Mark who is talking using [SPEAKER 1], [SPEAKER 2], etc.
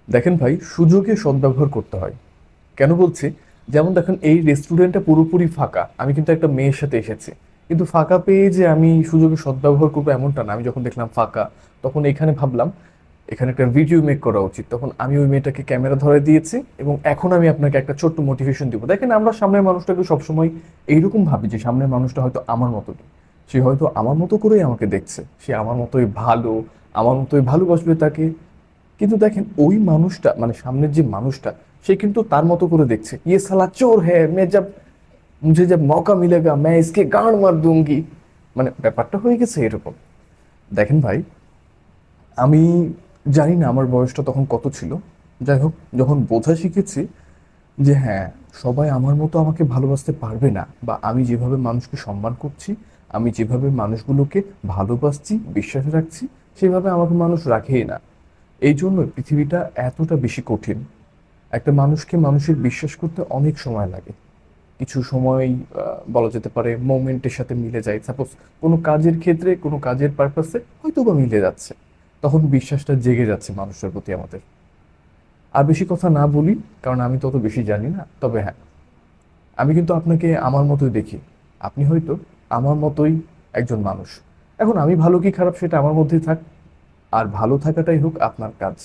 [SPEAKER 1] দেখেন ভাই, সুযোগে সদ্ব্যবহার করতে হয়। কেন বলছি? যেমন দেখেন, এই রেস্টুরেন্টটা পুরোপুরি ফাঁকা, আমি কিন্তু একটা মেয়ের সাথে এসেছি। কিন্তু ফাঁকা পেয়ে যে আমি সুযোগে সদ্ব্যবহার করবো এমনটা না। আমি যখন দেখলাম ফাঁকা, তখন এখানে ভাবলাম এখানে একটা ভিডিও মেক করা উচিত। তখন আমি ওই মেয়েটাকে ক্যামেরা ধরে দিয়েছি, এবং এখন আমি আপনাকে একটা ছোট্ট মোটিভেশন দিব। দেখেন, আমরা সামনের মানুষটাকে সবসময় এইরকম ভাবি যে সামনের মানুষটা হয়তো আমার মতোই, সে হয়তো আমার মতো করেই আমাকে দেখছে, সে আমার মতোই ভালো, আমার মতোই ভালোবাসবে তাকে। কিন্তু দেখেন, ওই মানুষটা মানে সামনের যে মানুষটা, সে কিন্তু তার মতো করে দেখছে, ইয়ে সালা চোর হ্যাঁ, মুঝে জব মৌকা মিলেগা मैं इसके গাঁড় মার दूंगी। মানে ব্যাপারটা হয়ে গেছে এরকম। দেখেন ভাই, আমি জানি না আমার বয়সটা তখন কত ছিল। যাই হোক, যখন বোঝা শিখেছি যে হ্যাঁ, সবাই আমার মতো আমাকে ভালোবাসতে পারবে না, বা আমি যেভাবে মানুষকে সম্মান করছি, আমি যেভাবে মানুষগুলোকে ভালোবাসছি, বিশ্বাস রাখছি, সেভাবে আমাকে মানুষ রাখেই না। এই জন্য পৃথিবীটা এতটা বেশি কঠিন। একটা মানুষকে মানুষের বিশ্বাস করতে অনেক সময় লাগে। কিছু সময় বলা যেতে পারে মোমেন্টের সাথে মিলে যায়। সাপোজ কোনো কাজের ক্ষেত্রে, কোনো কাজের পারপাসে হয়তো বা মিলে যাচ্ছে, তখন বিশ্বাসটা জেগে যাচ্ছে মানুষের প্রতি আমাদের। আর বেশি কথা না বলি, কারণ আমি তত বেশি জানি না। তবে হ্যাঁ, আমি কিন্তু আপনাকে আমার মতোই দেখি। আপনি হয়তো আমার মতোই একজন মানুষ। এখন আমি ভালো কি খারাপ সেটা আমার মধ্যেই থাক, আর ভালো থাকাটাই হোক আপনার কাজ।